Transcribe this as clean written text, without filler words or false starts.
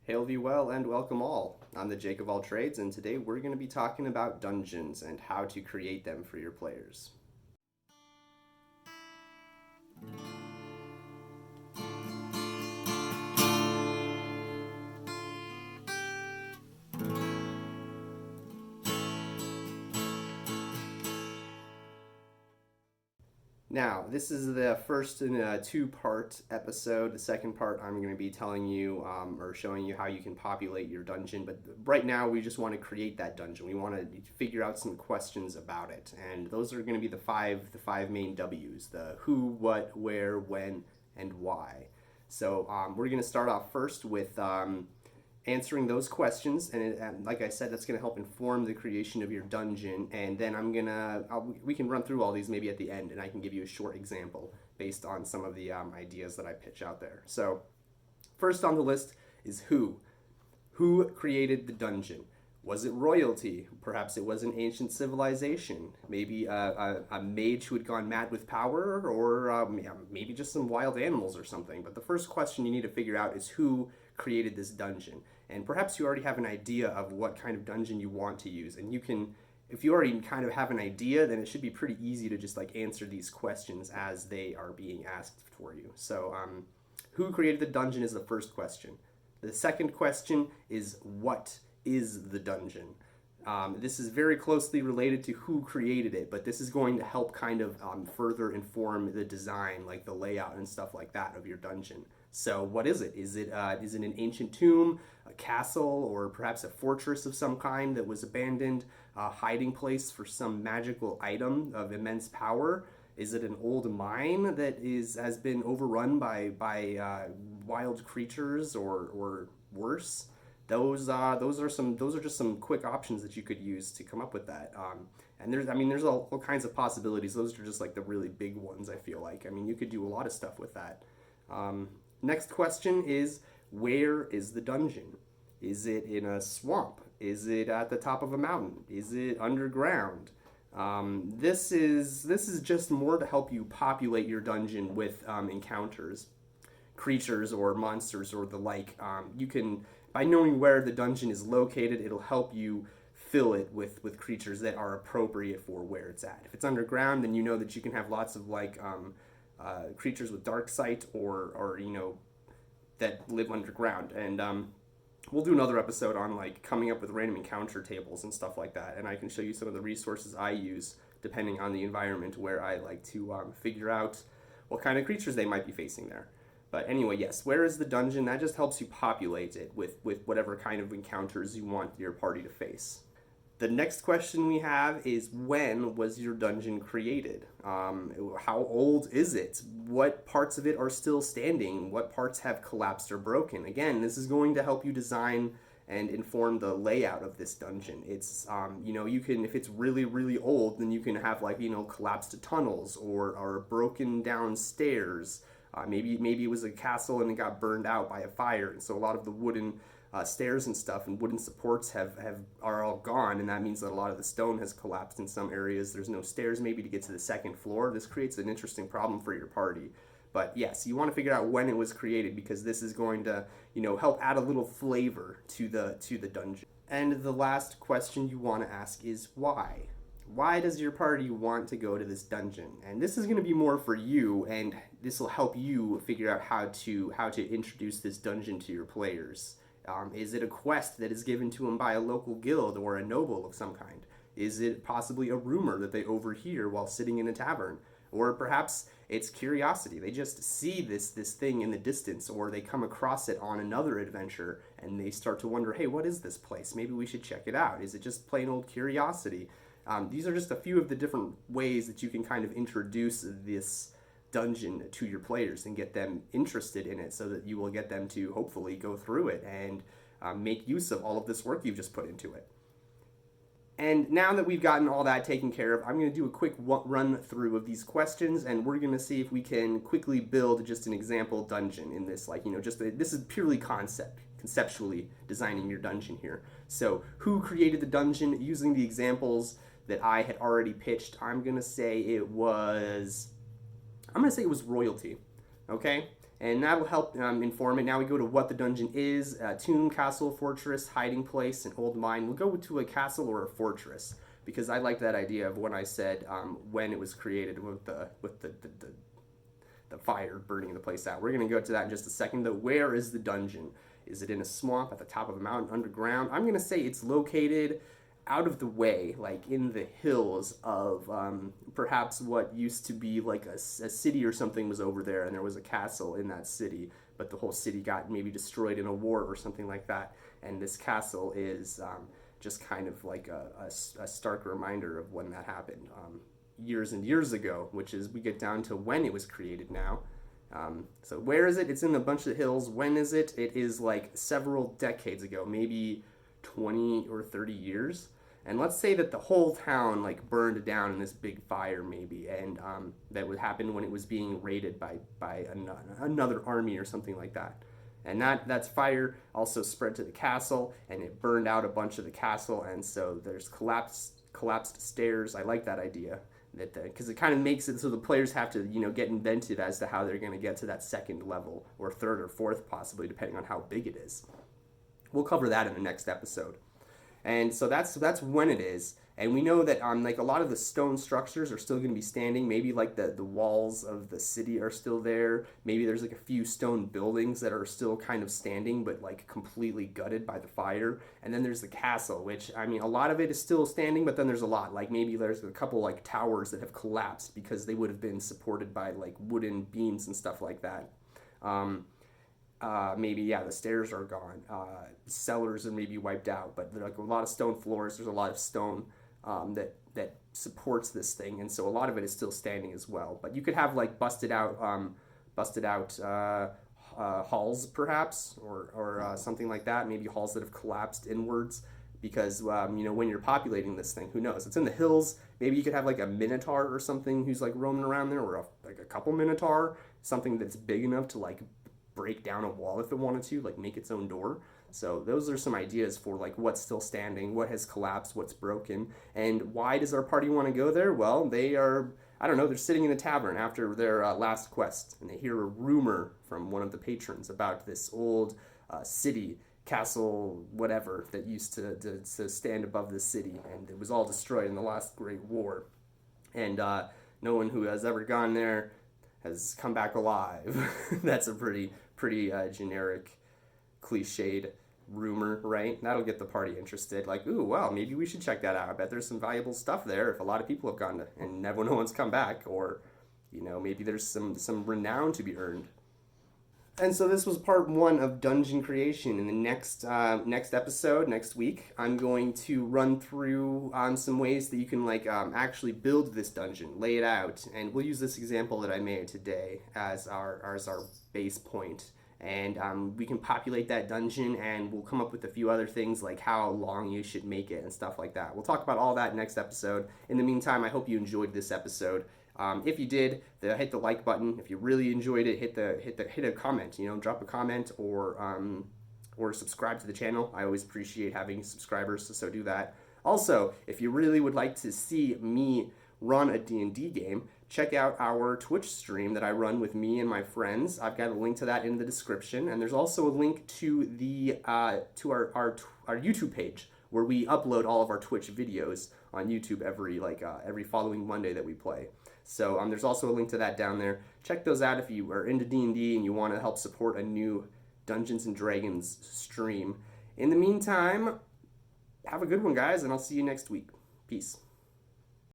Hail thee well and welcome all. I'm the Jake of all trades, and today we're going to be talking about dungeons and how to create them for your players. Now, this is the first in a two-part episode. The second part, I'm going to be telling you or showing you how you can populate your dungeon. But right now, we just want to create that dungeon. We want to figure out some questions about it, and those are going to be the five main W's: the who, what, where, when, and why. So we're going to start off first with answering those questions, and like I said, that's going to help inform the creation of your dungeon. And then we can run through all these maybe at the end, and I can give you a short example based on some of the ideas that I pitch out there. So first on the list is who created the dungeon. Was it royalty? Perhaps it was an ancient civilization. Maybe a mage who had gone mad with power, or maybe just some wild animals or something. But the first question you need to figure out is who created this dungeon. And perhaps you already have an idea of what kind of dungeon you want to use. And you can, if you already kind of have an idea, then it should be pretty easy to just like answer these questions as they are being asked for you. So who created the dungeon is the first question. The second question is what is the dungeon? This is very closely related to who created it, but this is going to help kind of further inform the design, like the layout and stuff like that of your dungeon. So what is it? Is it an ancient tomb, a castle, or perhaps a fortress of some kind that was abandoned, a hiding place for some magical item of immense power? Is it an old mine that has been overrun by wild creatures or worse? Those are just some quick options that you could use to come up with that. And there's all kinds of possibilities. Those are just like the really big ones. I feel like. I mean, you could do a lot of stuff with that. Next question is, where is the dungeon? Is it in a swamp? Is it at the top of a mountain? Is it underground? This is just more to help you populate your dungeon with encounters, creatures or monsters or the like. You can, by knowing where the dungeon is located, it'll help you fill it with creatures that are appropriate for where it's at. If it's underground, then you know that you can have lots of like creatures with dark sight or that live underground. And we'll do another episode on like coming up with random encounter tables and stuff like that, and I can show you some of the resources I use depending on the environment where I like to figure out what kind of creatures they might be facing there. But anyway, yes, where is the dungeon? That just helps you populate it with whatever kind of encounters you want your party to face. The next question we have is, when was your dungeon created? How old is it? What parts of it are still standing? What parts have collapsed or broken? Again, this is going to help you design and inform the layout of this dungeon. It's, you can, if it's really, really old, then you can have like, collapsed tunnels or broken down stairs. Maybe it was a castle and it got burned out by a fire, and so a lot of the wooden stairs and stuff and wooden supports are all gone, and that means that a lot of the stone has collapsed in some areas. There's no stairs maybe to get to the second floor. This creates an interesting problem for your party. But yes, you want to figure out when it was created, because this is going to help add a little flavor to the dungeon. And the last question you want to ask is why. Why does your party want to go to this dungeon? And this is going to be more for you, and this will help you figure out how to introduce this dungeon to your players. Is it a quest that is given to them by a local guild or a noble of some kind? Is it possibly a rumor that they overhear while sitting in a tavern? Or perhaps it's curiosity. They just see this thing in the distance, or they come across it on another adventure and they start to wonder, hey, what is this place? Maybe we should check it out. Is it just plain old curiosity? These are just a few of the different ways that you can kind of introduce this dungeon to your players and get them interested in it, so that you will get them to hopefully go through it and make use of all of this work you've just put into it. And now that we've gotten all that taken care of, I'm going to do a quick run through of these questions, and we're going to see if we can quickly build just an example dungeon in this, this is purely conceptually designing your dungeon here. So who created the dungeon? Using the examples that I had already pitched, I'm going to say it was royalty. Okay? and that will help inform it. Now we go to what the dungeon is: tomb, castle, fortress, hiding place, and old mine. We'll go to a castle or a fortress because I like that idea of when I said when it was created with the fire burning the place out. We're going to go to that in just a second. Though, where is the dungeon? Is it in a swamp, at the top of a mountain, underground? I'm going to say it's located out of the way, like in the hills of perhaps what used to be like a city or something was over there, and there was a castle in that city, but the whole city got maybe destroyed in a war or something like that. And this castle is just kind of like a stark reminder of when that happened. Years and years ago, which is we get down to when it was created now. So where is it? It's in a bunch of hills. When is it? It is like several decades ago, maybe 20 or 30 years. And let's say that the whole town like burned down in this big fire maybe, and that would happen when it was being raided by another army or something like that. And that's fire also spread to the castle, and it burned out a bunch of the castle, and so there's collapsed stairs. I like that idea. Because it kind of makes it so the players have to, get inventive as to how they're going to get to that second level, or third or fourth possibly, depending on how big it is. We'll cover that in the next episode. And so that's when it is. And we know that like a lot of the stone structures are still going to be standing. Maybe like the walls of the city are still there. Maybe there's like a few stone buildings that are still kind of standing, but like completely gutted by the fire. And then there's the castle, which, I mean, a lot of it is still standing, but then there's a lot. Like maybe there's a couple like towers that have collapsed because they would have been supported by like wooden beams and stuff like that. Maybe the stairs are gone. Cellars are maybe wiped out, but there are like a lot of stone floors. There's a lot of stone that supports this thing, and so a lot of it is still standing as well. But you could have like busted out halls perhaps, or something like that. Maybe halls that have collapsed inwards because when you're populating this thing, who knows? It's in the hills. Maybe you could have like a minotaur or something who's like roaming around there, or like a couple minotaur, something that's big enough to like break down a wall if it wanted to, like make its own door. So those are some ideas for like what's still standing, what has collapsed, what's broken, and why does our party want to go there? Well, they are, I don't know, they're sitting in a tavern after their last quest, and they hear a rumor from one of the patrons about this old city, castle, whatever, that used to stand above the city, and it was all destroyed in the last Great War. And no one who has ever gone there has come back alive. That's a pretty generic, cliched rumor, right? That'll get the party interested. Like, ooh, wow, maybe we should check that out. I bet there's some valuable stuff there if a lot of people have gone to, and no one's come back. Or, maybe there's some renown to be earned. And so this was part 1 of dungeon creation. In the next episode, next week, I'm going to run through some ways that you can actually build this dungeon, lay it out, and we'll use this example that I made today as our base point. And we can populate that dungeon, and we'll come up with a few other things like how long you should make it and stuff like that. We'll talk about all that next episode. In the meantime, I hope you enjoyed this episode. If you did, hit the like button. If you really enjoyed it, hit a comment. Drop a comment or subscribe to the channel. I always appreciate having subscribers, so do that. Also, if you really would like to see me run a D&D game, check out our Twitch stream that I run with me and my friends. I've got a link to that in the description, and there's also a link to the to our YouTube page where we upload all of our Twitch videos on YouTube every following Monday that we play. So there's also a link to that down there. Check those out if you are into D&D and you want to help support a new Dungeons & Dragons stream. In the meantime, have a good one, guys, and I'll see you next week. Peace.